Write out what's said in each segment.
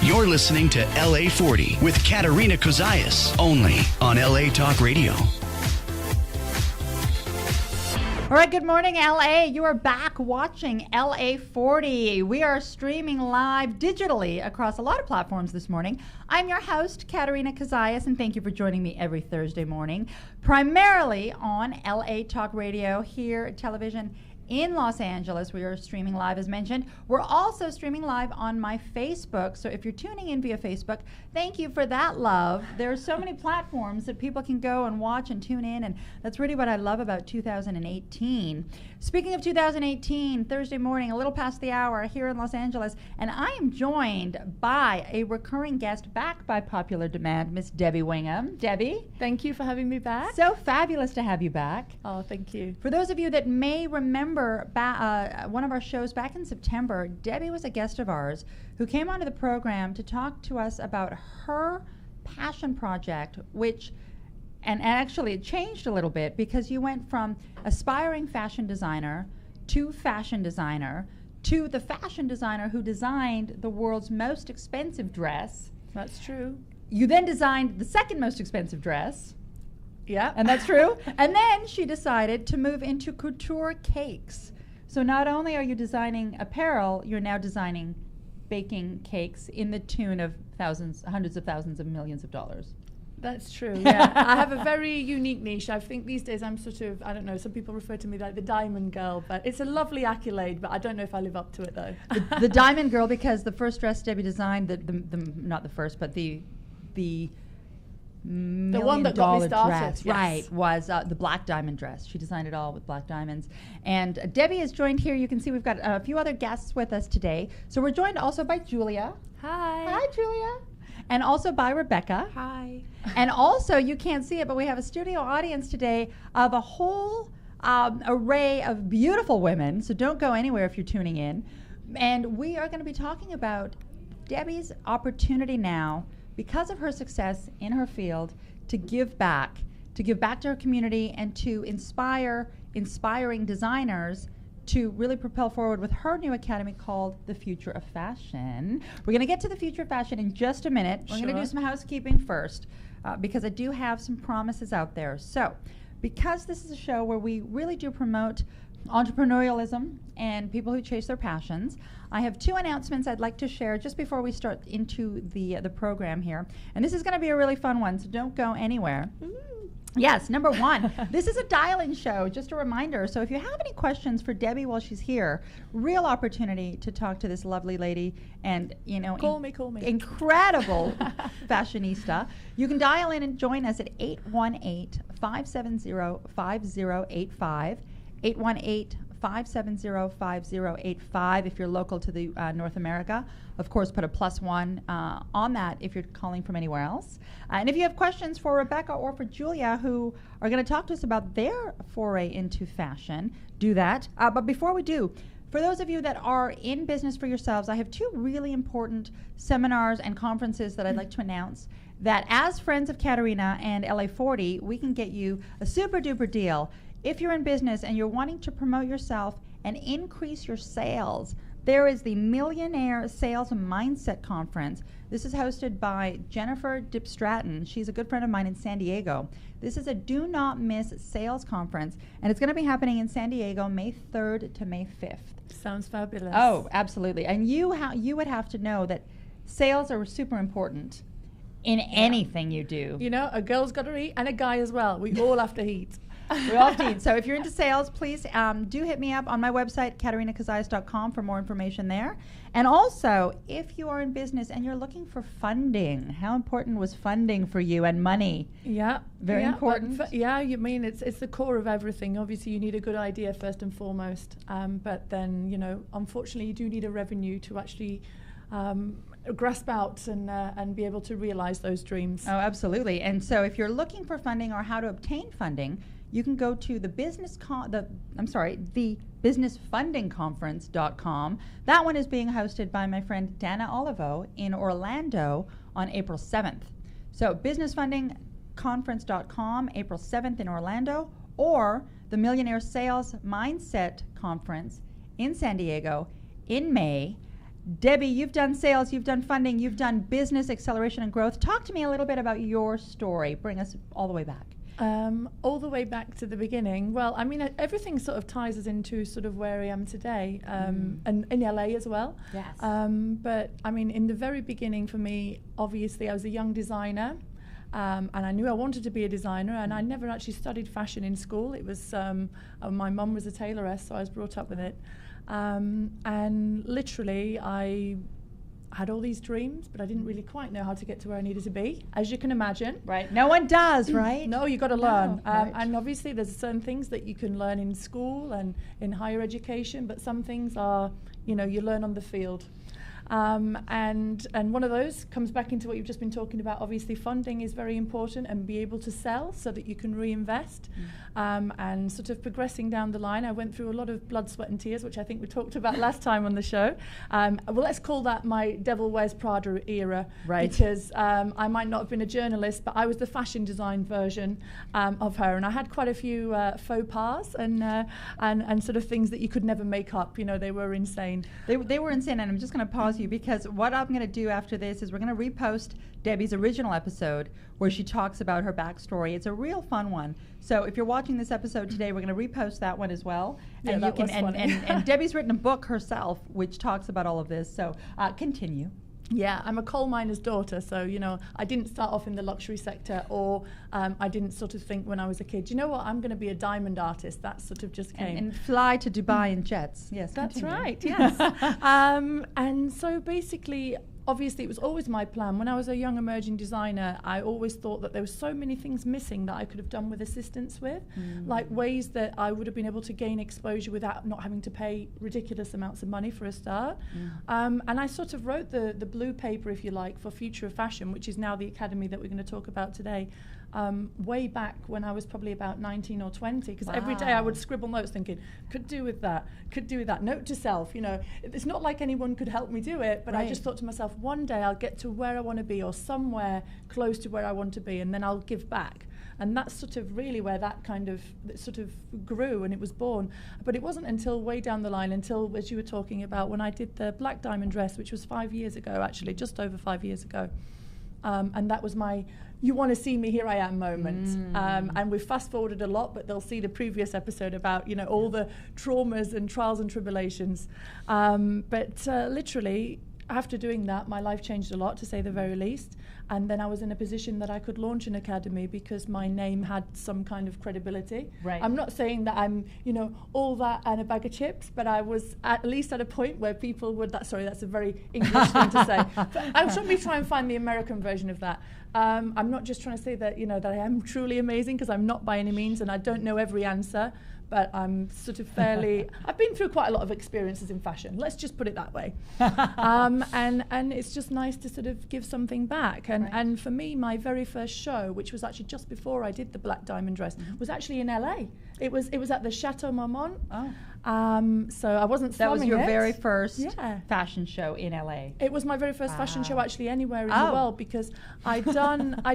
You're listening to LA40 with Katerina Cozias, only on LA Talk Radio. All right, good morning, LA. You are back watching LA40. We are streaming live digitally across a lot of platforms this morning. I'm your host, Katerina Cozias, and thank you for joining me every Thursday morning, primarily on LA Talk Radio here at television in Los Angeles. We are streaming live, as mentioned. We're also streaming live on my Facebook. So if you're tuning in via Facebook, thank you for that love. There are so many platforms that people can go and watch and tune in, and that's really what I love about 2018. Speaking of 2018, Thursday morning, a little past the hour here in Los Angeles, and I am joined by a recurring guest back by popular demand, Miss Debbie Wingham. Debbie. Thank you for having me back. So fabulous to have you back. Oh, thank you. For those of you that may remember one of our shows back in September, Debbie was a guest of ours who came onto the program to talk to us about her passion project, which, and actually it changed a little bit because you went from aspiring fashion designer to fashion designer to the fashion designer who designed the world's most expensive dress. That's true. You then designed the second most expensive dress. Yeah. And that's true. And then she decided to move into couture cakes. So not only are you designing apparel, you're now designing baking cakes in the tune of thousands, hundreds of thousands of millions of dollars. That's true, yeah. I have a very unique niche. I think these days I'm sort of, I don't know, some people refer to me like the diamond girl, but it's a lovely accolade, but I don't know if I live up to it though. The diamond girl, because the first dress Debbie designed, not the first, but the one that got me started, dress, yes. right, was the black diamond dress. She designed it all with black diamonds. And Debbie is joined here. You can see we've got a few other guests with us today. So we're joined also by Julia. Hi. Hi, Julia. And also by Rebecca. Hi. And also, you can't see it, but we have a studio audience today of a whole array of beautiful women. So don't go anywhere if you're tuning in. And we are going to be talking about Debbie's opportunity now, because of her success in her field, to give back to her community and to inspire inspiring designers to really propel forward with her new academy called The Future of Fashion. We're going to get to The Future of Fashion in just a minute. We're going to do some housekeeping first because I do have some promises out there. So, because this is a show where we really do promote entrepreneurialism and people who chase their passions, I have two announcements I'd like to share just before we start into the program here. And this is going to be a really fun one, so don't go anywhere. Yes, number one, this is a dial-in show, just a reminder. So if you have any questions for Debbie while she's here, real opportunity to talk to this lovely lady and, you know, call me. Incredible fashionista. You can dial in and join us at 818-570-5085. 818-570-5085 if you're local to the North America. Of course, put a +1 on that if you're calling from anywhere else. And if you have questions for Rebecca or for Julia, who are going to talk to us about their foray into fashion, do that. But before we do, for those of you that are in business for yourselves, I have two really important seminars and conferences that I'd like to announce that as friends of Katerina and LA40, we can get you a super duper deal. If you're in business and you're wanting to promote yourself and increase your sales, there is the Millionaire Sales Mindset Conference. This is hosted by Jennifer Dip-Stratton. She's a good friend of mine in San Diego. This is a do not miss sales conference, and it's going to be happening in San Diego May 3rd to May 5th. Sounds fabulous. Oh, absolutely. And you would have to know that sales are super important in anything you do. You know, a girl's got to eat, and a guy as well. We all have to eat. We all need. So if you're into sales, please do hit me up on my website, KaterinaCozias.com, for more information there. And also, if you are in business and you're looking for funding, how important was funding for you and money? Yeah. Very important. You mean it's the core of everything. Obviously, you need a good idea first and foremost. But then, you know, unfortunately, you do need a revenue to actually grasp out and be able to realize those dreams. Oh, absolutely. And so if you're looking for funding or how to obtain funding, you can go to the businessfundingconference.com. That one is being hosted by my friend Dana Olivo in Orlando on April 7th. So businessfundingconference.com, April 7th in Orlando, or the Millionaire Sales Mindset Conference in San Diego in May. Debbie, you've done sales, you've done funding, you've done business acceleration and growth. Talk to me a little bit about your story. Bring us all the way back. All the way back to the beginning. Well, I mean, everything sort of ties us into sort of where I am today, and in LA as well. Yes. But I mean, in the very beginning for me, obviously, I was a young designer. And I knew I wanted to be a designer, and I never actually studied fashion in school. It was my mum was a tailoress, so I was brought up with it. And literally, I had all these dreams, but I didn't really quite know how to get to where I needed to be, as you can imagine. Right. No one does, right? No, you got to learn. Right. And obviously, there's certain things that you can learn in school and in higher education, but some things are, you learn on the field. And one of those comes back into what you've just been talking about. Obviously, funding is very important, and be able to sell so that you can reinvest. And sort of progressing down the line, I went through a lot of blood, sweat and tears, which I think we talked about last time on the show. Well, let's call that my Devil Wears Prada era. Right. Because I might not have been a journalist, but I was the fashion design version of her. And I had quite a few faux pas and sort of things that you could never make up. They were insane. They were insane, and I'm just going to pause you because what I'm going to do after this is we're going to repost Debbie's original episode where she talks about her backstory. It's a real fun one. So if you're watching this episode today, we're going to repost that one as well. Yeah, and that was funny. and Debbie's written a book herself which talks about all of this. So continue. Yeah, I'm a coal miner's daughter, so, I didn't start off in the luxury sector, or I didn't sort of think when I was a kid, you know what, I'm going to be a diamond artist. That sort of just came. And fly to Dubai in jets. Yes, that's continue. right, yes. And so basically, obviously, it was always my plan. When I was a young emerging designer, I always thought that there were so many things missing that I could have done with assistance with, like ways that I would have been able to gain exposure without not having to pay ridiculous amounts of money for a start. And I sort of wrote the blue paper, if you like, for Future of Fashion, which is now the academy that we're going to talk about today. Way back when I was probably about 19 or 20, because every day I would scribble notes thinking, could do with that, note to self, It's not like anyone could help me do it, but I just thought to myself, one day I'll get to where I want to be, or somewhere close to where I want to be, and then I'll give back. And that's sort of really where that kind of sort of grew, and it was born. But it wasn't until way down the line, until, as you were talking about, when I did the black diamond dress, which was 5 years ago, actually, just over 5 years ago. And that was my you want to see me, here I am moment. And we've fast forwarded a lot, but they'll see the previous episode about, all the traumas and trials and tribulations. But literally, after doing that, my life changed a lot, to say the very least. And then I was in a position that I could launch an academy because my name had some kind of credibility. Right. I'm not saying that I'm, all that and a bag of chips, but I was at least at a point where people would, that's a very English thing to say. But I'm sure we try and find the American version of that. I'm not just trying to say that, that I am truly amazing, because I'm not by any means, and I don't know every answer. But I'm sort of fairly, I've been through quite a lot of experiences in fashion. Let's just put it that way. And it's just nice to sort of give something back. And for me, my very first show, which was actually just before I did the black diamond dress, was actually in LA. It was at the Chateau Marmont. Oh. So I wasn't That was your it. very first fashion show in LA. It was my very first fashion show actually anywhere in the world, because I'd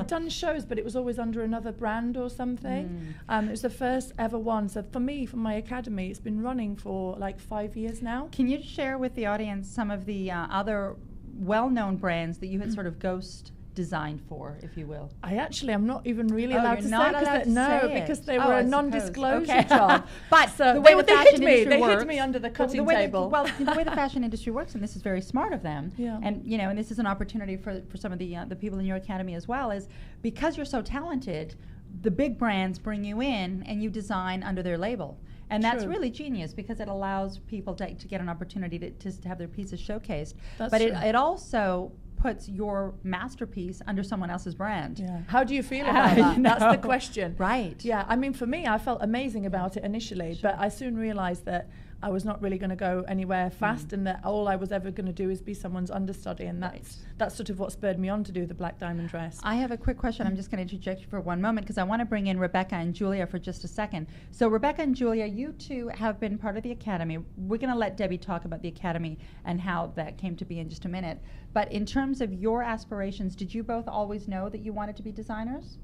done shows, but it was always under another brand or something. It was the first ever one. So for me, for my academy, it's been running for like 5 years now. Can you share with the audience some of the other well-known brands that you had sort of ghost designed for, if you will? I'm not even really allowed to say, because they were a non-disclosure job. job. But so the way the fashion industry they works, hid me under the cutting table. The way the fashion industry works, and this is very smart of them, yeah. and and this is an opportunity for some of the people in your academy as well, is because you're so talented, the big brands bring you in and you design under their label. And that's really genius, because it allows people to get an opportunity to have their pieces showcased. That's but true. It also puts your masterpiece under someone else's brand. Yeah. How do you feel about that? That's the question. Right. Yeah, I mean, for me, I felt amazing about it initially, but I soon realized that I was not really going to go anywhere fast, and that all I was ever going to do is be someone's understudy, and that's sort of what spurred me on to do the black diamond dress. I have a quick question. I'm just going to interject you for one moment because I want to bring in Rebecca and Julia for just a second. So Rebecca and Julia, you two have been part of the Academy. We're going to let Debbie talk about the Academy and how that came to be in just a minute. But in terms of your aspirations, did you both always know that you wanted to be designers?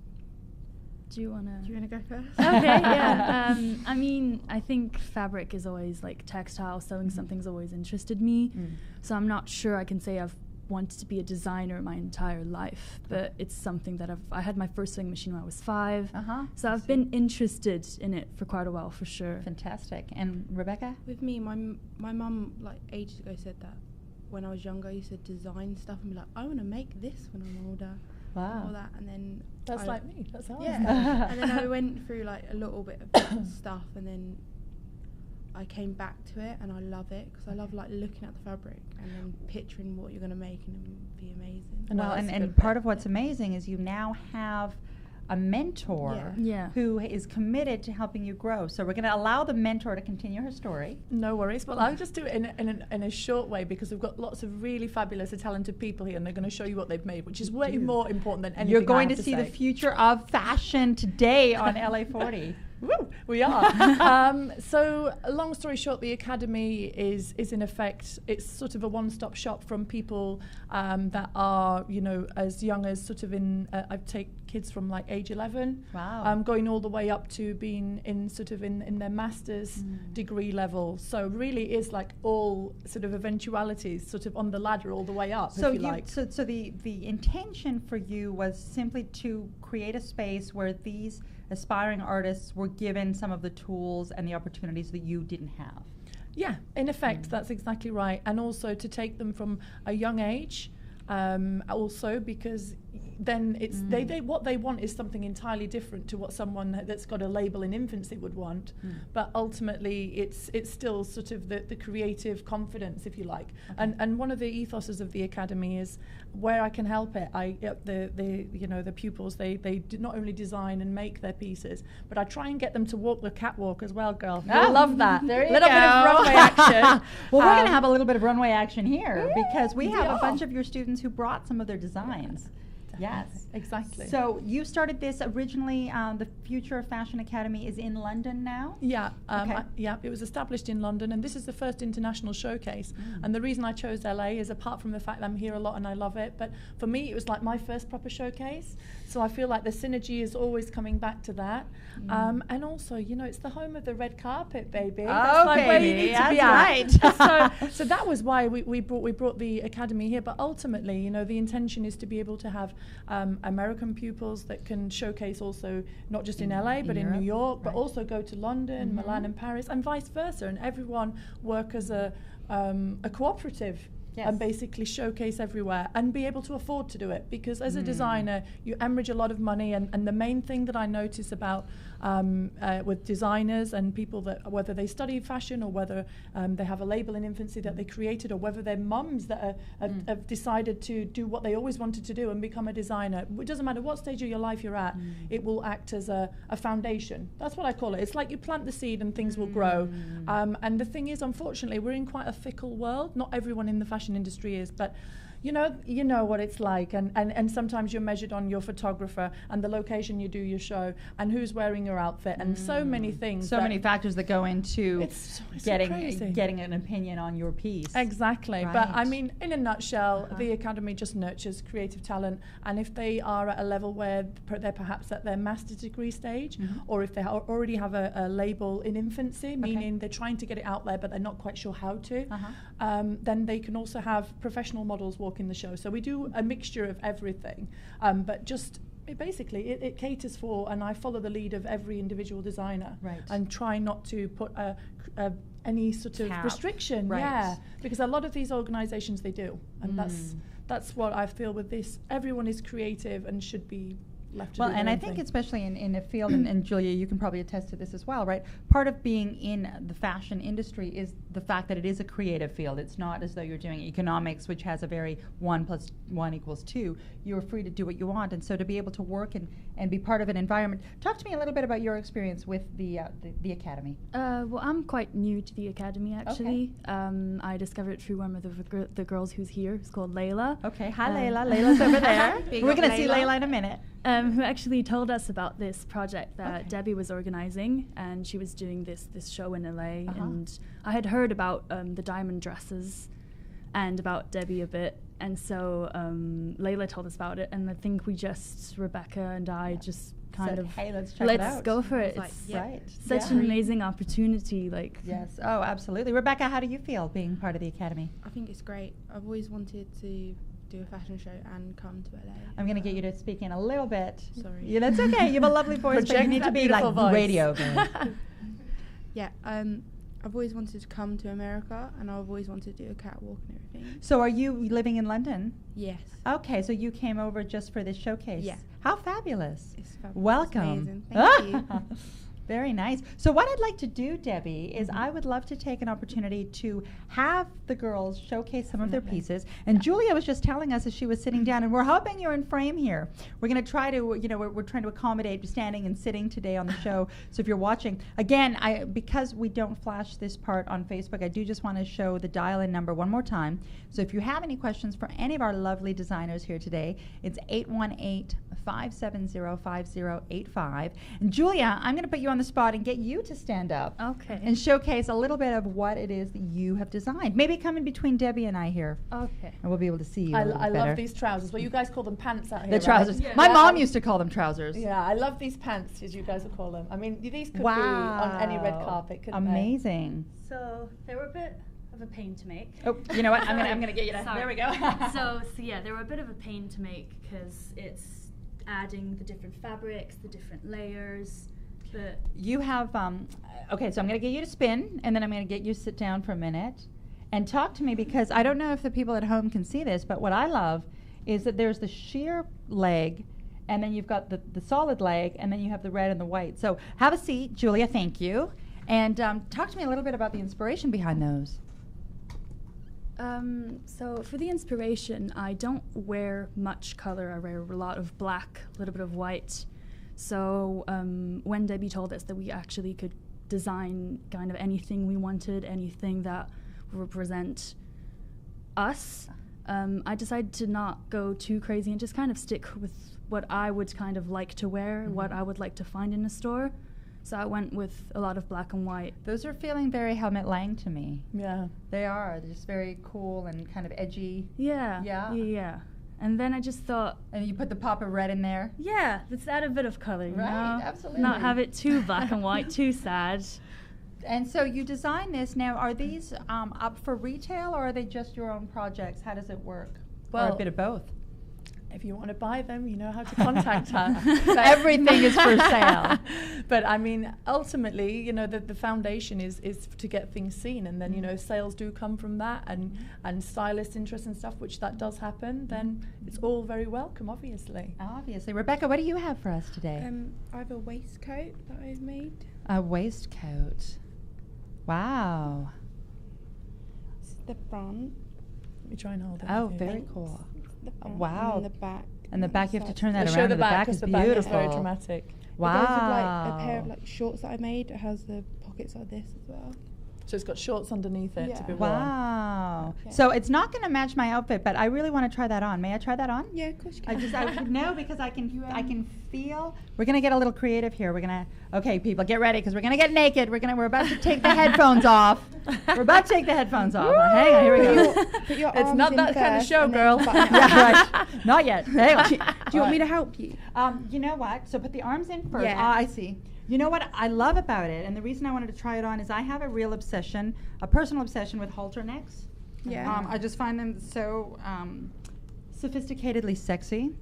Do you want to go first? Okay, yeah. I mean, I think fabric is always like textile, sewing something's always interested me. So I'm not sure I can say I've wanted to be a designer my entire life, but it's something that I had my first sewing machine when I was 5. So I've been interested in it for quite a while, for sure. Fantastic. And Rebecca? With me, my mum, like, ages ago said that when I was younger, I used to design stuff and be like, I want to make this when I'm older. Wow. All that, and then That's like me. That's how yeah. And then I went through like a little bit of stuff, and then I came back to it, and I love it because I love like looking at the fabric and then picturing what you're going to make, and it'd be amazing. Well, and part of what's amazing is you now have a mentor who is committed to helping you grow. So we're going to allow the mentor to continue her story. No worries. Well, I'll just do it in a short way because we've got lots of really fabulous and talented people here, and they're going to show you what they've made, which is way more important than anything. You're going I to have see say. the future of fashion today on LA40. Woo, we are. So long story short, the Academy is in effect, it's sort of a one-stop shop from people that are, you know, as young as sort of I take kids from like age 11, going all the way up to being in sort of in their master's degree level. So really is like all sort of eventualities sort of on the ladder all the way up, So if you like. So the intention for you was simply to create a space where these aspiring artists were given some of the tools and the opportunities that you didn't have. Yeah, in effect, that's exactly right. And also to take them from a young age, also because then it's they what they want is something entirely different to what someone that's got a label in infancy would want. But ultimately, it's still sort of the creative confidence, if you like. And one of the ethoses of the Academy is where I can help it. The pupils they not only design and make their pieces, but I try and get them to walk the catwalk as well, girl. I love that. There you little go. bit of runway action. Well, we're going to have a little bit of runway action here because we have a bunch of your students who brought some of their designs. Yes, exactly. So you started this originally. The Future of Fashion Academy is in London now. Yeah, it was established in London, and this is the first international showcase. And the reason I chose LA is apart from the fact that I'm here a lot and I love it, but for me it was like my first proper showcase. So I feel like the synergy is always coming back to that. And also, you know, it's the home of the red carpet, baby. That's like where you need to be at. So that was why we brought the Academy here. But ultimately, you know, the intention is to be able to have American pupils that can showcase also not just in LA but in New York, but also go to London, Milan and Paris, and vice versa, and everyone work as a cooperative. Yes. And basically showcase everywhere and be able to afford to do it, because as a designer you hemorrhage a lot of money, and the main thing that I notice about with designers and people that whether they study fashion or whether they have a label in infancy that they created, or whether they're mums that have decided to do what they always wanted to do and become a designer, it doesn't matter what stage of your life you're at, it will act as a foundation. That's what I call it. It's like you plant the seed and things will grow. And the thing is, unfortunately, we're in quite a fickle world. Not everyone in the fashion industry is, but you know what it's like, and sometimes you're measured on your photographer and the location you do your show and who's wearing your outfit and so many things, so many factors that go into it's getting an opinion on your piece. Exactly. Right. But I mean, in a nutshell, the Academy just nurtures creative talent, and if they are at a level where they're perhaps at their master's degree stage, or if they already have a label in infancy, meaning they're trying to get it out there but they're not quite sure how to, then they can also have professional models walk in the show. So we do a mixture of everything, but just it caters for, and I follow the lead of every individual designer, and try not to put any sort of restriction, because a lot of these organizations they do, and that's what I feel with this. Everyone is creative and should be left to Well, do and their I own think thing. especially in a field, and Julia, you can probably attest to this as well, right? Part of being in the fashion industry is the fact that it is a creative field. It's not as though you're doing economics, which has a very 1 + 1 = 2. You're free to do what you want, and so to be able to work and be part of an environment. Talk to me a little bit about your experience with the academy. Well, I'm quite new to the academy, actually. I discovered it through one of the girls who's here. It's called Layla. Okay, hi Layla. Layla's over there. Big We're up going to see Layla. Layla in a minute. Who actually told us about this project that Okay. Debbie was organizing, and she was doing this show in LA, Uh-huh. and I had heard about the diamond dresses and about Debbie a bit, and so Layla told us about it, and I think Rebecca and I just kind Said, of hey, let's check it out. go for it. Like, It's yeah. Right. such an amazing opportunity. Like, Yes. Oh, absolutely. Rebecca, how do you feel being part of the academy? I think it's great. I've always wanted to do a fashion show and come to LA. I'm going to get you to speak in a little bit. Sorry. Yeah, that's okay. You have a lovely voice, but you Project need to that be like beautiful voice. radio. girl. Yeah, I've always wanted to come to America, and I've always wanted to do a catwalk and everything. So are you living in London? Yes. Okay, so you came over just for this showcase. Yeah. How fabulous. It's fabulous. Welcome. It's amazing. Thank you. Very nice. So what I'd like to do, Debbie, is I would love to take an opportunity to have the girls showcase some of their pieces. And Julia was just telling us as she was sitting down, and we're hoping you're in frame here. We're going to try to, we're trying to accommodate standing and sitting today on the show. So if you're watching, again, because we don't flash this part on Facebook, I do just want to show the dial-in number one more time. So if you have any questions for any of our lovely designers here today, it's 818-570-5085. And Julia, I'm going to put you on the spot and get you to stand up okay. and showcase a little bit of what it is that you have designed. Maybe come in between Debbie and I here, Okay. and we'll be able to see you a I little better. love these trousers. Well, you guys call them pants out here. The trousers. Right? My Yeah. mom used to call them trousers. Yeah, I love these pants, as you guys would call them. I mean, these could Wow. be on any red carpet, couldn't Amazing. So they were a bit of a pain to make. Oh, you know what? I'm gonna get you to. Sorry. There we go. so yeah, they were a bit of a pain to make because it's adding the different fabrics, the different layers. But You have, okay, so I'm going to get you to spin, and then I'm going to get you to sit down for a minute and talk to me, because I don't know if the people at home can see this, but what I love is that there's the sheer leg, and then you've got the solid leg, and then you have the red and the white. So have a seat, Julia, thank you. And talk to me a little bit about the inspiration behind those. so for the inspiration, I don't wear much color. I wear a lot of black, a little bit of white. So when Debbie told us that we actually could design kind of anything we wanted, anything that would represent us, I decided to not go too crazy and just kind of stick with what I would kind of like to wear, what I would like to find in a store. So I went with a lot of black and white. Those are feeling very Helmut Lang to me. they? Yeah. They are. They're just very cool and kind of edgy. Yeah. Yeah? Yeah. And then I just thought, And you put the pop of red in there. yeah, let's add a bit of color, you Right, know? absolutely. Not have it too black and white, too sad. And so you design this. Now, are these up for retail, or are they just your own projects? How does it work? Or a Well, bit of both. If you want to buy them, you know how to contact her. Everything is for sale. But I mean, ultimately, the foundation is to get things seen, and then if sales do come from that, and stylist interest and stuff, which that does happen, then it's all very welcome, obviously. Obviously. Rebecca, what do you have for us today? I have a waistcoat that I've made. A waistcoat. Wow. This is the front. Let me try and hold it. Oh, with you. very Thanks. cool. The front wow. And the back. And the back, you have to turn that Show around. the and back, is because the back is beautiful. very dramatic. It Wow. goes with like a pair of like shorts that I made. It has the pockets like this as well. So it's got shorts underneath it to be Yeah. worn. Wow. Okay. So it's not going to match my outfit, but I really want to try that on. May I try that on? Yeah, of course you I can. no, because I can feel. We're gonna get a little creative here. We're gonna okay, people, get ready because we're gonna get naked. We're about to take the headphones off. We're about to take the headphones off. Hang on, here we go. Put your It's arms not in that kind of first show, and then girl. button it up. Yeah, right. Not yet. Hang on. Do you want me to help you? You know what? So put the arms in first. Yeah. I see. You know what I love about it, and the reason I wanted to try it on is I have a real obsession, a personal obsession with halter necks. Yeah. I just find them so sophisticatedly sexy.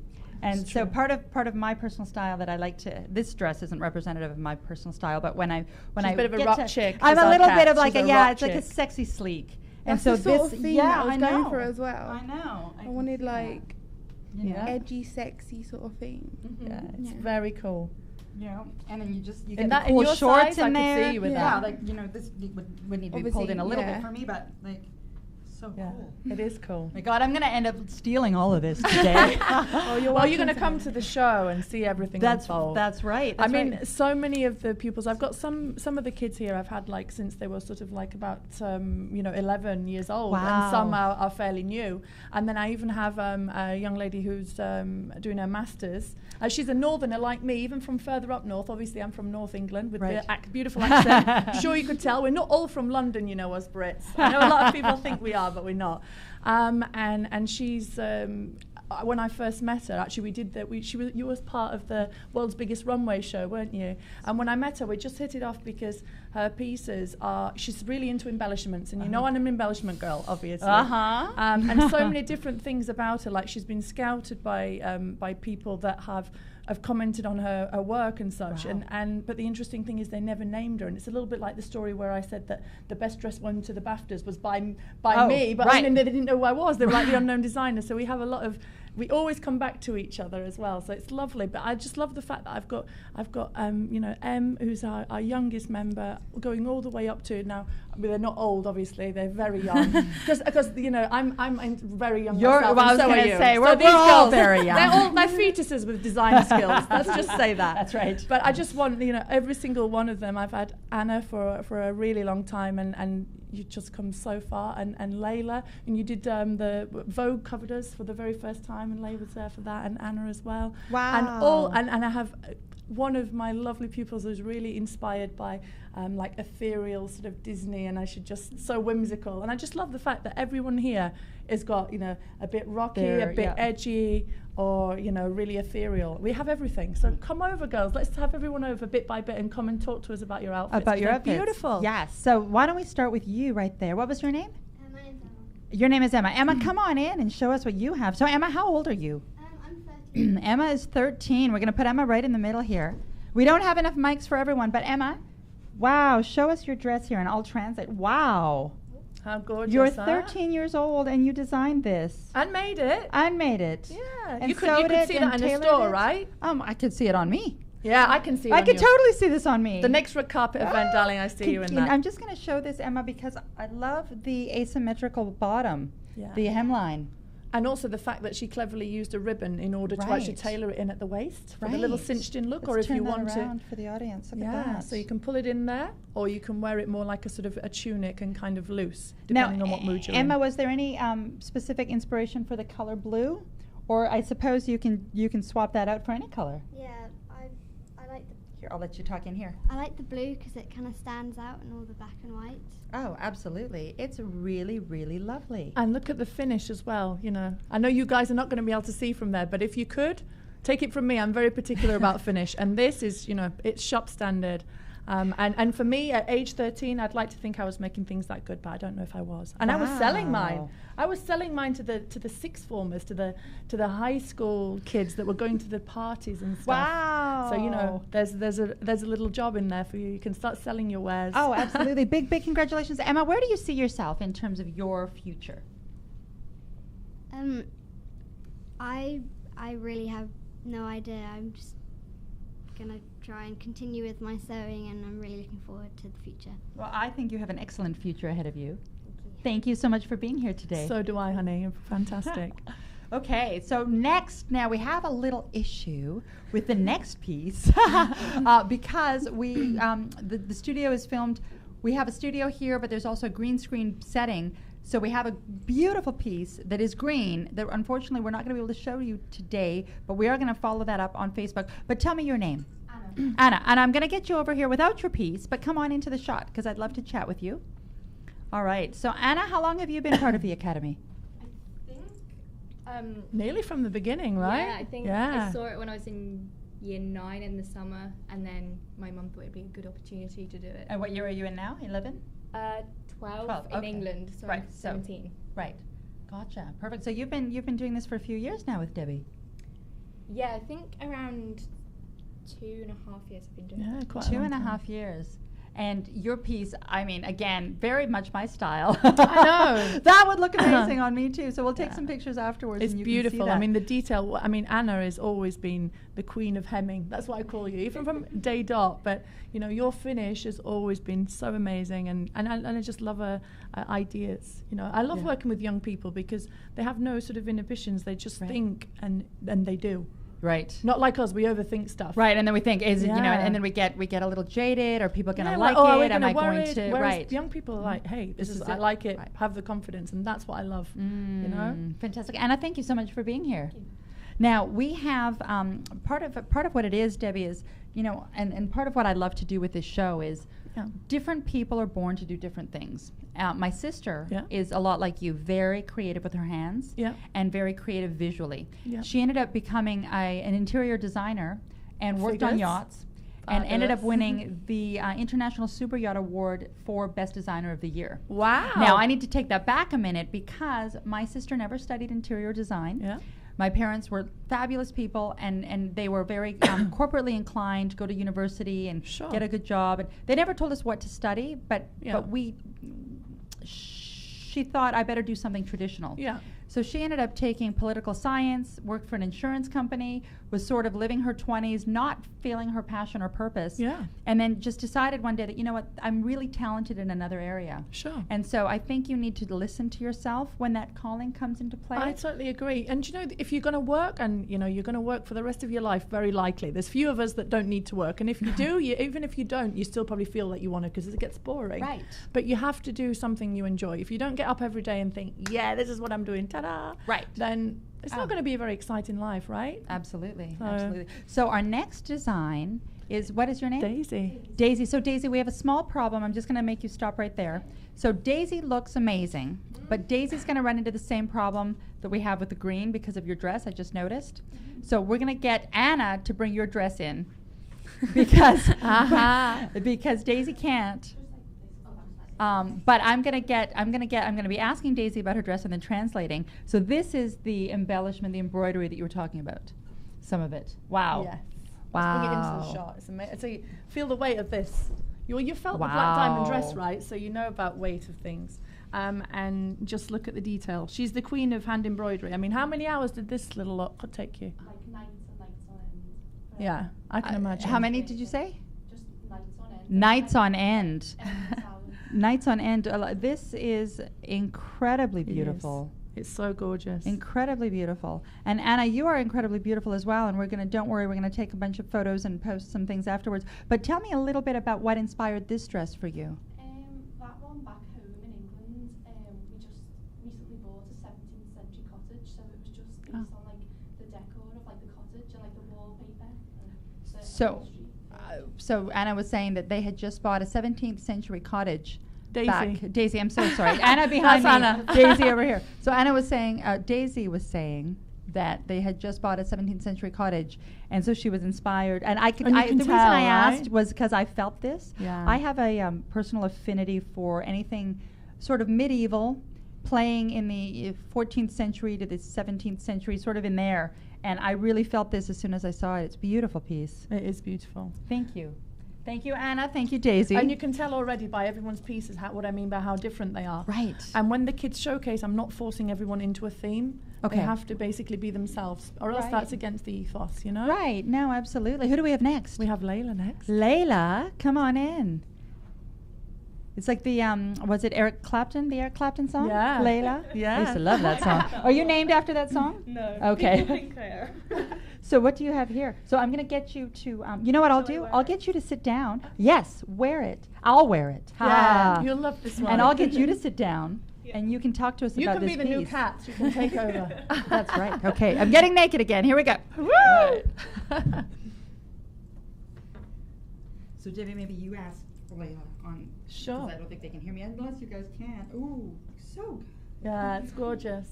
And It's so true. part of my personal style that I like to, this dress isn't representative of my personal style, but when I She's a bit of a get rock to- chick. I'm She's a our little cat. bit of like She's a a yeah, rock it's like a chick. sexy sleek. That's and so the sort this of theme yeah, that I was know. going for as well. I know. I wanted like Yeah. edgy, sexy sort of thing. Yeah, it's Yeah. very cool. Yeah, and then you In get that- the in cool your shorts size, I in could there. see you with yeah, that. like this would need to be Obviously, pulled in a little bit yeah. for me, but like so Yeah, cool. it is cool. My God, I'm gonna end up stealing all of this today. Well, you're going to come to the show and see everything unfold. That's right. I That's mean, right. so many of the pupils. I've got some of the kids here. I've had like since they were sort of like about 11 years old, Wow. and some are fairly new. And then I even have a young lady who's doing her masters. She's a northerner like me, even from further up north. Obviously, I'm from North England with Right. the beautiful accent. Sure, you could tell we're not all from London, us Brits. I know a lot of people think we are, but we're not. And she's. When I first met her, actually, we did that. You was part of the world's biggest runway show, weren't you? And when I met her, we just hit it off because her pieces are. She's really into embellishments, and you know I'm an embellishment girl, obviously. And so many different things about her. Like she's been scouted by people that have commented on her work and such. Wow. But the interesting thing is they never named her, and it's a little bit like the story where I said that the best dressed one to the BAFTAs was by me, but right. I mean, they didn't know who I was. They were like the unknown designer. So we have a lot of. We always come back to each other as well, so it's lovely. But I just love the fact that I've got Em, who's our youngest member, going all the way up to now. I mean, they're not old, obviously; they're very young. Because I'm very young myself. Well, I was and so going are to you. say So we're these all girls, very young. they're fetuses with design skills. Let's just say that. That's right. But I just want every single one of them. I've had Anna for a really long time, and you just come so far, and Layla, and you did the Vogue covered us for the very first time, and Layla was there for that, and Anna as well. Wow. And I have one of my lovely pupils who's really inspired by like ethereal sort of Disney, and so whimsical, and I just love the fact that everyone here has got a bit rocky, a bit edgy, or really ethereal. We have everything. So come over, girls. Let's have everyone over bit by bit and come and talk to us about your outfits. About your They're outfits. beautiful. Yes. So why don't we start with you right there? What was your name? My name's Emma. Your name is Emma. Emma, come on in and show us what you have. So Emma, how old are you? I'm 13. Emma is 13. We're going to put Emma right in the middle here. We don't have enough mics for everyone, but Emma, wow, show us your dress here and I'll translate. Wow. How gorgeous. You're huh? 13 years old and you designed this. And made it. And made it. Yeah. And You could sewed it see and that in a tailored store, it. right? I could see it on me. Yeah, I can see it I on could you. totally see this on me. The next red carpet event, darling, I see you in that. I'm just going to show this, Emma, because I love the asymmetrical bottom, Yeah. the hemline. And also the fact that she cleverly used a ribbon in order to actually Right. tailor it in at the waist for the little Right. cinched in look, Let's or if turn you that want to. around for the audience. Look at Yeah, that. so you can pull it in there, or you can wear it more like a sort of a tunic and kind of loose, Now, depending on what mood you're Emma, in. was there any specific inspiration for the color blue? Or I suppose you can swap that out for any color. Yeah, I like Here, I'll let you talk in here. the blue because it kind of stands out in all the black and white. Oh, absolutely. It's really, really lovely. And look at the finish as well, I know you guys are not going to be able to see from there, but if you could, take it from me, I'm very particular about finish. And this is, it's shop standard. And for me, at age 13, I'd like to think I was making things that good, but I don't know if I was. And I was selling mine. Wow. I was selling mine to the sixth formers, to the high school kids that were going to the parties and stuff. Wow. So there's a little job in there for you. You can start selling your wares. Oh, absolutely. Big congratulations. Emma, where do you see yourself in terms of your future? I really have no idea. I'm just gonna try and continue with my sewing, and I'm really looking forward to the future. Well, I think you have an excellent future ahead of you. Thank you so much for being here today. So do I, honey. You're fantastic. Okay, so now we have a little issue with the next piece because we the studio is filmed. We have a studio here, but there's also a green screen setting. So we have a beautiful piece that is green that unfortunately we're not going to be able to show you today, but we are going to follow that up on Facebook. But tell me your name. Anna. Anna, and I'm going to get you over here without your piece, but come on into the shot because I'd love to chat with you. All right. So Anna, how long have you been part of the Academy? I think Nearly from the beginning, right? Yeah, I think Yeah. I saw it when I was in year 9 in the summer, and then my mum thought it'd be a good opportunity to do it. And what year are you in now? 11? 12 in okay. England, so Right, I'm so- 17. Right. Gotcha. Perfect. So you've been doing this for a few years now with Debbie. Yeah, I think around 2.5 years I've been doing it. Yeah, quite a Two long and a time. half years. And your piece, I mean, again, very much my style. I know. That would look amazing on me too. So we'll take some pictures afterwards. It's and you beautiful. Can see that. I mean, the detail. I mean, Anna has always been the queen of hemming. That's what I call you, even from day dot. But you know, your finish has always been so amazing, and I just love her ideas. You know, I love working with young people because they have no sort of inhibitions. They just think and they do. Right. Not like us, we overthink stuff. Right, and then we think, is it, you know, and then we get a little jaded. Are people going to like like, it? Am I going to? Whereas right. young people are like, hey, this is I like it. Right. Have the confidence, and that's what I love. You know. Fantastic, Anna. Thank you so much for being here. Now we have part of what it is, Debbie, is, you know, and part of what I love to do with this show is different people are born to do different things. My sister is a lot like you, very creative with her hands and very creative visually. She ended up becoming an interior designer and worked on yachts and ended up winning the International Super Yacht Award for Best Designer of the Year. Wow. Now, I need to take that back a minute because my sister never studied interior design. My parents were fabulous people, and they were very corporately inclined, go to university and get a good job. And they never told us what to study, but she thought I better do something traditional. So she ended up taking political science, worked for an insurance company, was sort of living her 20s, not feeling her passion or purpose. And then just decided one day that, you know what, I'm really talented in another area. And so I think you need to listen to yourself when that calling comes into play. I totally agree. And you know, if you're going to work, and you know, you're going to work for the rest of your life, very likely. There's few of us that don't need to work. And if you do, even if you don't, you still probably feel that you want to because it gets boring. Right. But you have to do something you enjoy. If you don't get up every day and think, yeah, this is what I'm doing, ta-da, then it's not going to be a very exciting life, right? Absolutely, absolutely. So our next design is, what is your name? Daisy. Daisy. So Daisy, we have a small problem. I'm just going to make you stop right there. So Daisy looks amazing, but Daisy's going to run into the same problem that we have with the green because of your dress, I just noticed. So we're going to get Anna to bring your dress in because because Daisy can't. But I'm going to be asking Daisy about her dress and then translating. So this is the embellishment, the embroidery that you were talking about. Some of it. Wow. Yes. Wow. Let's bring it into the shot. It's amazing. So you feel the weight of this. You felt the black diamond dress, right? So you know about weight of things. And just look at the detail. She's the queen of hand embroidery. I mean, how many hours did this little lot take you? Like nights and nights on end. Yeah, I can imagine. How many did you say? Just nights on end. Nights on end. Hours. Nights on end. This is incredibly beautiful. It's so gorgeous. Incredibly beautiful. And Anna, you are incredibly beautiful as well. And don't worry, we're going to take a bunch of photos and post some things afterwards. But tell me a little bit about what inspired this dress for you. That one back home in England, we just recently bought a 17th century cottage, so it was just based on like the decor of like the cottage and like the wallpaper. So Anna was saying that they had just bought a 17th century cottage. Daisy, I'm so sorry. Anna behind me. Anna. Daisy over here. So Anna was saying, Daisy was saying that they had just bought a 17th century cottage, and so she was inspired. And the reason I asked was because I felt this. Yeah. I have a personal affinity for anything sort of medieval, playing in the 14th century to the 17th century, sort of in there. And I really felt this as soon as I saw it. It's a beautiful piece. It is beautiful. Thank you. Thank you, Anna. Thank you, Daisy. And you can tell already by everyone's pieces what I mean by how different they are. Right. And when the kids showcase, I'm not forcing everyone into a theme. Okay. They have to basically be the themselves, or else that's against the ethos, you know? Right. No, absolutely. Who do we have next? We have Layla next. Layla, come on in. It's like the, was it Eric Clapton, the Eric Clapton song? Yeah. Layla? Yeah. I used to love that song. Are you named after that song? No. Okay. People think I am. So what do you have here? So I'm going to get you to, you know what I'll do? I'll get you to sit down. Yes, wear it. I'll wear it. Yeah, you'll love this one. And I'll get you to sit down, and you can talk to us about this piece. You can be the new cat. You can take over. That's right. Okay, I'm getting naked again. Here we go. Woo! So Debbie, maybe you ask Layla on. Sure. Because I don't think they can hear me, unless you guys can. Ooh, so good. Yeah, it's gorgeous.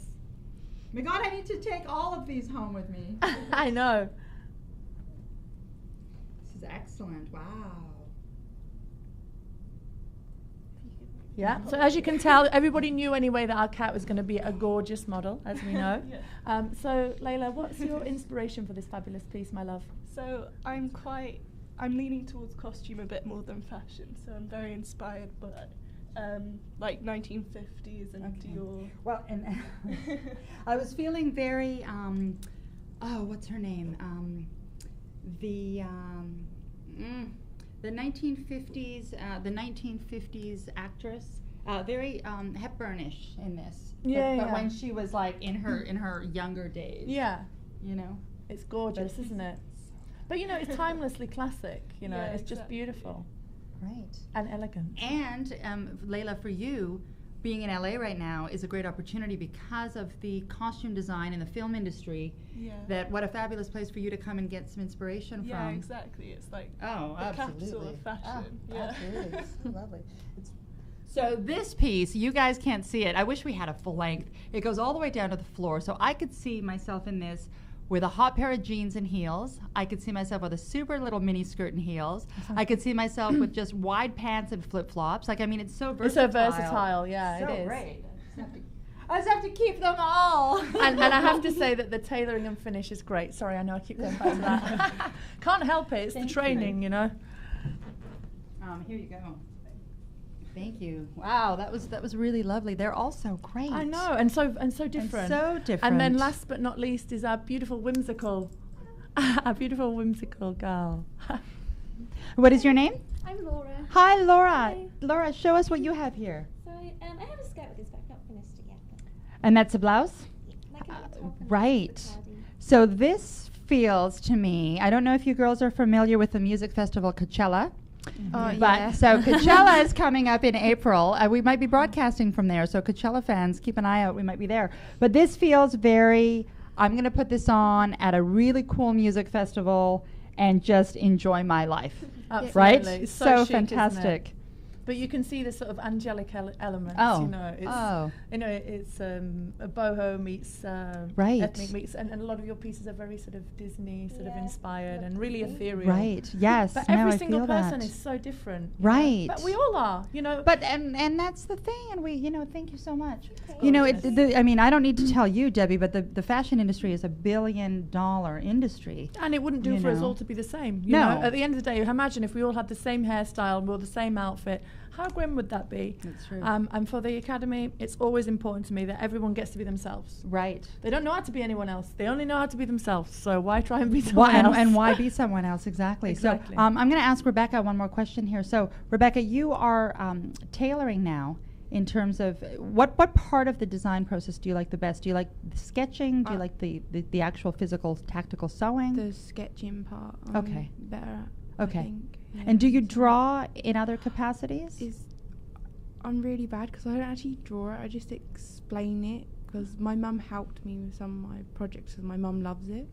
My God, I need to take all of these home with me. I know. This is excellent. Wow. Yeah. So as you can tell, everybody knew anyway that our cat was going to be a gorgeous model, as we know. Yeah. So Layla, what's your inspiration for this fabulous piece, my love? So I'm quite I'm leaning towards costume a bit more than fashion, so I'm very inspired by like 1950s and Dior. Well, and I was feeling very, what's her name? The 1950s actress, very Hepburnish in this. But when she was like in her younger days. Yeah. You know? It's gorgeous, isn't it? But you know, it's timelessly classic, you know, Yeah, it's just exactly. beautiful. Right. And elegant. And Layla, for you, being in LA right now is a great opportunity because of the costume design in the film industry. Yeah. That what a fabulous place for you to come and get some inspiration Yeah, from. exactly. It's like Oh, the absolutely. capital of fashion. Oh, yeah. absolutely. It's lovely. So this piece, you guys can't see it. I wish we had a full length. It goes all the way down to the floor, so I could see myself in this with a hot pair of jeans and heels. I could see myself with a super little mini skirt and heels. I could see myself with just wide pants and flip-flops. Like, I mean, it's so versatile. It's so versatile, yeah, So it is. great. I just have to keep them all. And I have to say that the tailoring and finish is great. Sorry, I know I keep going back to that. Can't help it. It's Thank the you. training, you know. Here you go. Thank you. Wow, that was really lovely. They're all so great. I know, and so different. And so different. And then last but not least is our beautiful whimsical girl. What is your name? I'm Laura. Hi, Laura. Hi. Laura, show us what you have here. So I have a skirt with this, but I've not finished it yet. And that's a blouse? Like a little top and Right. a cardi. So this feels to me, I don't know if you girls are familiar with the music festival Coachella. But so Coachella is coming up in April. We might be broadcasting from there. So Coachella fans, keep an eye out. We might be there. But this feels very, I'm going to put this on at a really cool music festival and just enjoy my life. Absolutely. Right? It's So so chic, isn't it? fantastic. But you can see the sort of angelic elements. Oh. You know, it's you know, it's a boho meets Right. ethnic meets, and a lot of your pieces are very sort of Disney sort of Yeah. inspired and really ethereal. Right. Yes. But no, every I single feel person that. is so different. Right. But we all are, you know. But and that's the thing, and we, you know, thank you so much. Okay. You know, I mean, I don't need to tell you, Debbie, but the fashion industry is $1 billion industry. And it wouldn't do You for us know. all to be the same. You No. know? At the end of the day, imagine if we all had the same hairstyle and wore the same outfit. How grim would that be? That's true. And for the Academy, it's always important to me that everyone gets to be themselves. Right. They don't know how to be anyone else. They only know how to be themselves. So why try and be someone Why, else? and why be someone else? Exactly. Exactly. So I'm going to ask Rebecca one more question here. So Rebecca, you are tailoring now in terms of what part of the design process do you like the best? Do you like the sketching? Do you like the actual physical tactical sewing? The sketching part. Okay. Better at. Okay. I think, yeah. And do you draw in other capacities? I'm really bad because I don't actually draw it. I just explain it because my mum helped me with some of my projects because my mum loves it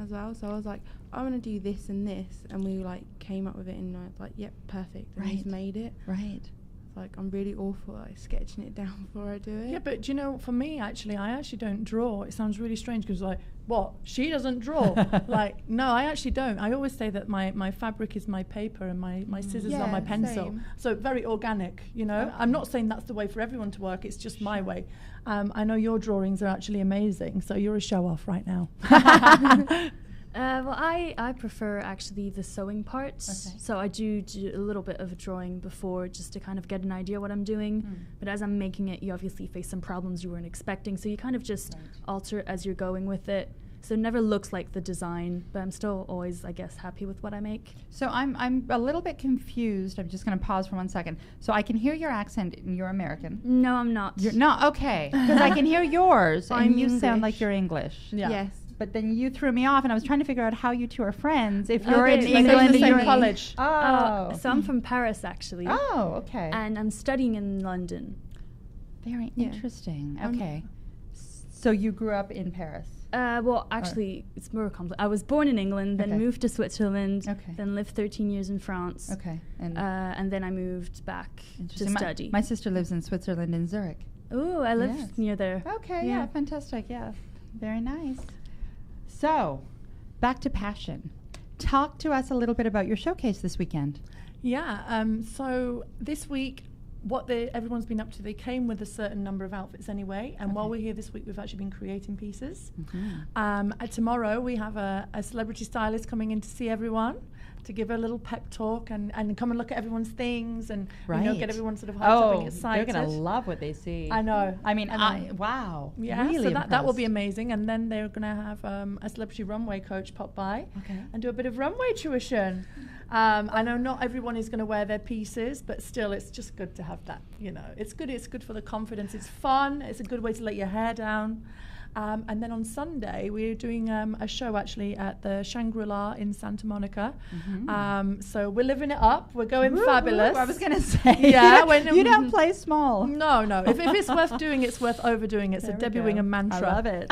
as well. So I was like, I want to do this and this, and we like came up with it, and I was like, yep, perfect. And he's made it. Right. It's like I'm really awful at sketching it down before I do it. Yeah, but do you know, for me, actually, I actually don't draw. It sounds really strange because, like, what? She doesn't draw? Like, no, I actually don't. I always say that my fabric is my paper and my scissors are my Yeah, pencil. same. So very organic, you know. I'm not saying that's the way for everyone to work. It's just my way. I know your drawings are actually amazing, so you're a show-off right now. Well, I prefer actually the sewing parts. Okay. So I do a little bit of drawing before just to kind of get an idea what I'm doing. But as I'm making it, you obviously face some problems you weren't expecting. So you kind of just alter it as you're going with it. So it never looks like the design, but I'm still always, I guess, happy with what I make. So I'm a little bit confused. I'm just going to pause for 1 second. So I can hear your accent, and you're American. No, I'm not. You're not okay, because I can hear yours, and I'm you sound English. like you're English. Yeah. Yes. But then you threw me off, and I was trying to figure out how you two are friends. If Oh, you're in really? Like England, in the and same you're in- college. Oh. So I'm from Paris, actually. Oh, okay. And I'm studying in London. Very Yeah. interesting. Okay. So you grew up in Paris. Well, actually, it's more complex. I was born in England, then Okay. moved to Switzerland, Okay. then lived 13 years in France. Okay. And then I moved back to Interesting. study. My sister lives in Switzerland, in Zurich. Oh, I live Yes. near there. Okay, yeah, fantastic, yeah. Very nice. So, back to passion. Talk to us a little bit about your showcase this weekend. Yeah. So this week, everyone's been up to, they came with a certain number of outfits anyway. And while we're here this week, we've actually been creating pieces. Tomorrow, we have a celebrity stylist coming in to see everyone. to give a little pep talk and come and look at everyone's things and Right. get everyone sort of hyped up and Oh, excited. they're going to love what they see. I know. I mean, I know. wow. Yeah, really so that will be impressed. amazing. And then they're going to have a celebrity runway coach pop by Okay. and do a bit of runway tuition. I know not everyone is going to wear their pieces, but still, it's just good to have that. It's good. It's good for the confidence. It's fun. It's a good way to let your hair down. And then on Sunday, we're doing a show actually at the Shangri-La in Santa Monica. So we're living it up. We're going fabulous. I was going to say, Yeah, you don't play small. No. If it's worth doing, it's worth overdoing. It's There a we Debbie go. Wingham mantra. I love it.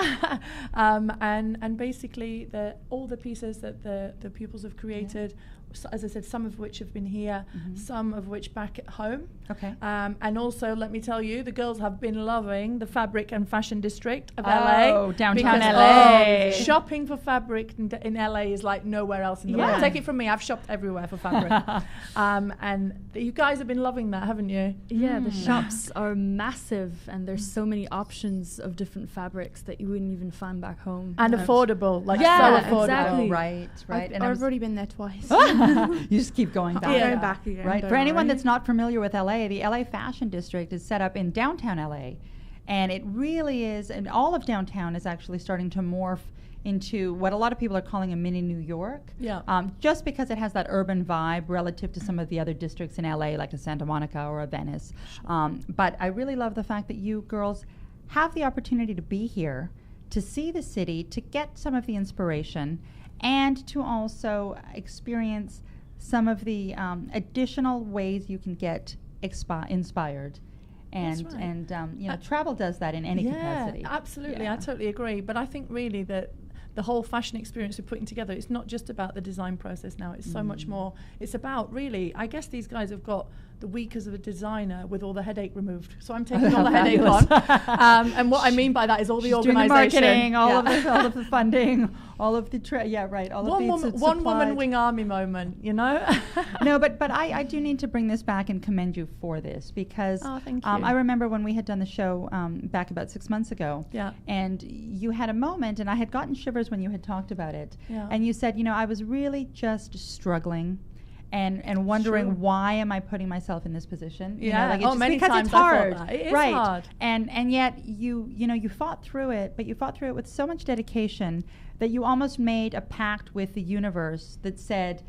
And basically, all the pieces that the pupils have created, so, as I said, some of which have been here, some of which back at home. Okay. And also, let me tell you, the girls have been loving the fabric and fashion district of LA. Oh, downtown because, LA. shopping for fabric in LA is like nowhere else in the Yeah. world. Take it from me, I've shopped everywhere for fabric. And you guys have been loving that, haven't you? Yeah, the shops are massive, and there's so many options of different fabrics that you wouldn't even find back home. And affordable, like Yeah, so affordable. exactly. Right. I've already been there twice. You just keep going back. Going back again. Right. don't For anyone worry. that's not familiar with LA, the LA Fashion District is set up in downtown LA. And it really is, and all of downtown is actually starting to morph into what a lot of people are calling a mini New York. Yeah. Just because it has that urban vibe relative to some of the other districts in LA, like a Santa Monica or a Venice. But I really love the fact that you girls have the opportunity to be here, to see the city, to get some of the inspiration, and to also experience some of the additional ways you can get inspired. That's right. And travel does that in any capacity. Absolutely. Yeah. I totally agree. But I think really that the whole fashion experience we're putting together, it's not just about the design process now. It's so much more. It's about really, I guess these guys have got the week as a designer with all the headache removed. So I'm taking all the headache on. And what I mean by that is all the She's doing the organisation. marketing, all of the funding, all of the one woman wing army moment, No, but I do need to bring this back and commend you for this because thank you. I remember when we had done the show back about 6 months ago. Yeah. And you had a moment, and I had gotten shivers when you had talked about it. Yeah. And you said, I was really just struggling. And wondering Sure. why am I putting myself in this position? Yeah. It's just many because times it's I thought hard. that. It is right. hard. And yet you fought through it, but you fought through it with so much dedication that you almost made a pact with the universe that said,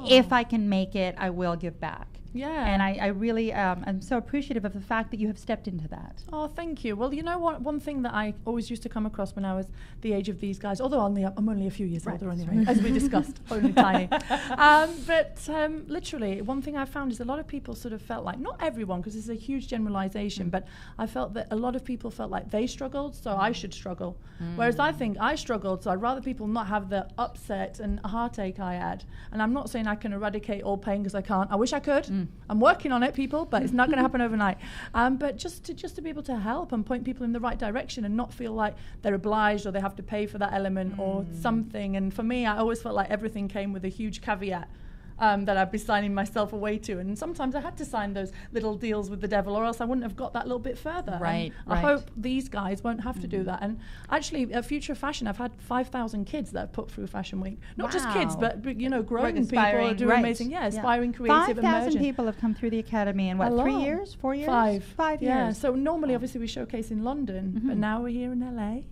if I can make it, I will give back. Yeah. And I really I'm so appreciative of the fact that you have stepped into that. Oh, thank you. Well, you know what? One thing that I always used to come across when I was the age of these guys, although I'm only a few years older anyway, as we discussed, only tiny. But literally, one thing I found is a lot of people sort of felt like, not everyone, because it's a huge generalization, but I felt that a lot of people felt like they struggled, so I should struggle. Whereas I think I struggled, so I'd rather people not have the upset and heartache I had. And I'm not saying I can eradicate all pain because I can't. I wish I could. I'm working on it, people, but it's not going to happen overnight. But just to be able to help and point people in the right direction and not feel like they're obliged or they have to pay for that element or something. And for me, I always felt like everything came with a huge caveat. That I'd be signing myself away to, and sometimes I had to sign those little deals with the devil, or else I wouldn't have got that little bit further. Right. I hope these guys won't have to do that. And actually, at Future Fashion, I've had 5,000 kids that I've put through Fashion Week. Not just kids, but grown people doing amazing. Yeah, aspiring, creative, 5,000 emerging. people have come through the academy in 3 years, 4 years, 5 years. Yeah. So normally, obviously, we showcase in London, but now we're here in LA.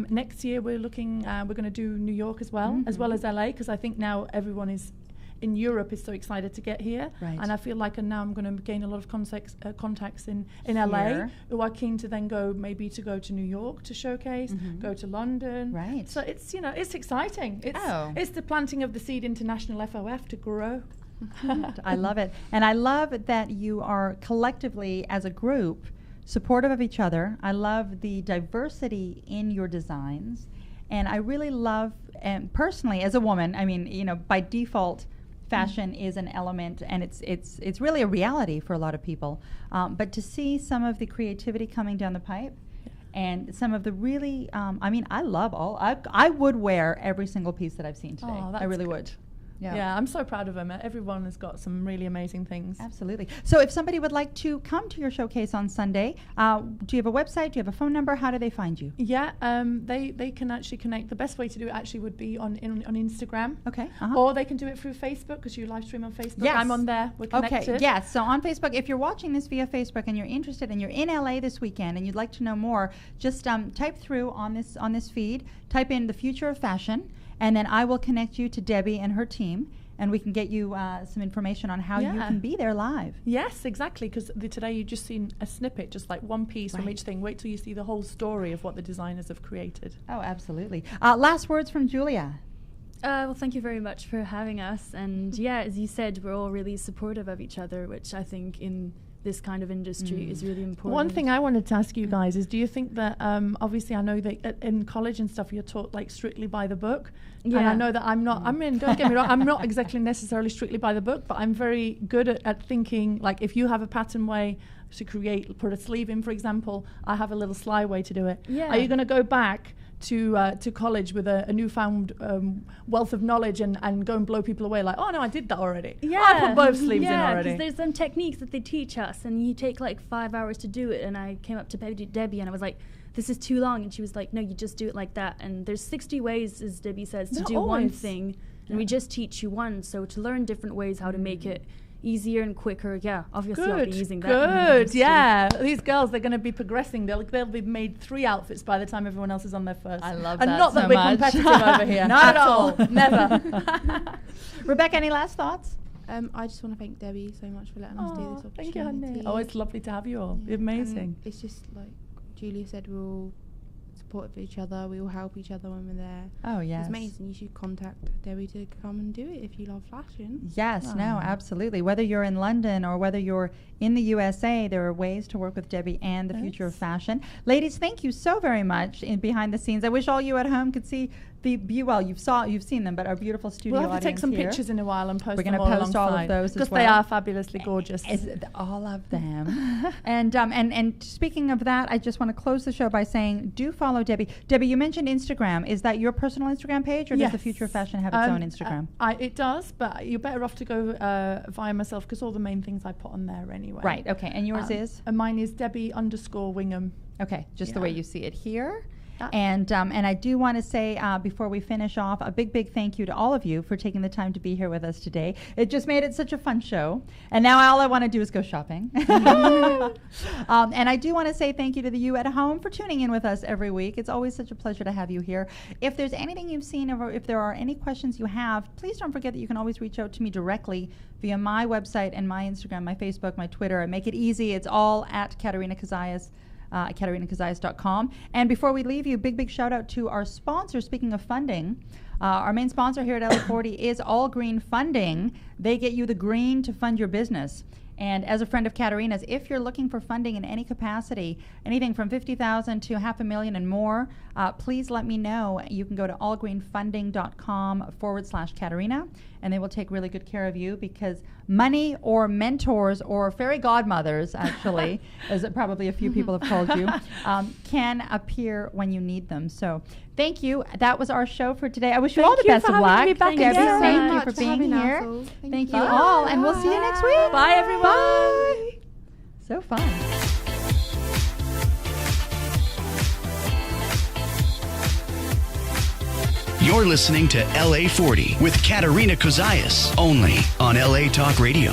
Next year, we're looking. We're going to do New York as well as LA, because I think now everyone is. In Europe is so excited to get here, and I feel like now I'm going to gain a lot of contacts in LA who are keen to then go to New York to showcase, go to London. Right. So it's it's exciting. It's the planting of the seed international FOF to grow. I love it, and I love that you are collectively as a group supportive of each other. I love the diversity in your designs, and I really love, and personally as a woman, I mean, by default. Fashion is an element, and it's really a reality for a lot of people. But to see some of the creativity coming down the pipe, and some of the really, I love I would wear every single piece that I've seen today. Oh, I really would. Yeah, I'm so proud of them. Everyone has got some really amazing things. Absolutely. So if somebody would like to come to your showcase on Sunday, do you have a website? Do you have a phone number? How do they find you? Yeah, they can actually connect. The best way to do it actually would be on Instagram. Okay. Or they can do it through Facebook, because you live stream on Facebook. Yes. I'm on there. We're connected. Okay, yes. So on Facebook, if you're watching this via Facebook and you're interested and you're in LA this weekend and you'd like to know more, just type through on this feed, type in the future of fashion, and then I will connect you to Debbie and her team, and we can get you some information on how you can be there live. Yes, exactly, because today you've just seen a snippet, just like one piece from Right. each thing. Wait till you see the whole story of what the designers have created. Oh, absolutely. Last words from Julia. Well, thank you very much for having us. And yeah, as you said, we're all really supportive of each other, which I think in this kind of industry is really important. One thing I wanted to ask you guys is, do you think that, obviously I know that in college and stuff you're taught like strictly by the book, and I know that I'm not, I mean, don't get me wrong, I'm not exactly necessarily strictly by the book, but I'm very good at thinking, like if you have a pattern way to put a sleeve in, for example, I have a little sly way to do it. Yeah. Are you going to go back to college with a newfound wealth of knowledge and go and blow people away like, oh no, I did that already. I put both sleeves in already. Because there's some techniques that they teach us, and you take like 5 hours to do it. And I came up to Debbie and I was like, this is too long. And she was like, no, you just do it like that. And there's 60 ways, as Debbie says, to do one thing. And we just teach you one. So to learn different ways how to make it easier and quicker, obviously I'll be using that. Good, these girls, they're going to be progressing. They'll be made 3 outfits by the time everyone else is on their first. I love and that not so that we're much. competitive over here. Not at all. Never. Rebecca, any last thoughts? I just want to thank Debbie so much for letting us do this opportunity. Thank you, honey. Oh, it's lovely to have you all. Yeah, Amazing. It's just like Julia said, we're all supportive of each other. We all help each other when we're there. Oh, yes. It's amazing. You should contact Debbie to come and do it if you love fashion. Yes, no, absolutely. Whether you're in London or whether you're in the USA, there are ways to work with Debbie and the future of fashion. Ladies, thank you so very much in behind the scenes. I wish all you at home could see you've seen them, but our beautiful studio We'll have to take some here. pictures in a while and post We're them going to all post all of those as because well. they are fabulously gorgeous. All of them. and speaking of that, I just want to close the show by saying, do follow Debbie. Debbie, you mentioned Instagram. Is that your personal Instagram page, or does the Future of Fashion have its own Instagram? It does, but you're better off to go via myself, because all the main things I put on there anyway. Right. Okay. And yours is? And mine is Debbie_Wingham. Okay. Just the way you see it here. And I do want to say, before we finish off, a big thank you to all of you for taking the time to be here with us today. It just made it such a fun show. And now all I want to do is go shopping. And I do want to say thank you to you at home for tuning in with us every week. It's always such a pleasure to have you here. If there's anything you've seen, or if there are any questions you have, please don't forget that you can always reach out to me directly via my website and my Instagram, my Facebook, my Twitter. I make it easy. It's all at Katerina Cozias. KaterinaCozias.com. And before we leave you, big shout out to our sponsor. Speaking of funding, our main sponsor here at LA40 is All Green Funding. They get you the green to fund your business. And as a friend of Katerina's, if you're looking for funding in any capacity, anything from $50,000 to $500,000 and more, please let me know. You can go to allgreenfunding.com/Katerina, and they will take really good care of you, because money or mentors or fairy godmothers, actually, as probably a few people have called you, can appear when you need them. So thank you. That was our show for today. I wish you all the best of luck. Thank Debbie, you so thank you much for for being having us here. all. Thank you. you all, and we'll see you next week. Bye, everyone. Bye. So fun. You're listening to LA40 with Katerina Cozias, only on LA Talk Radio.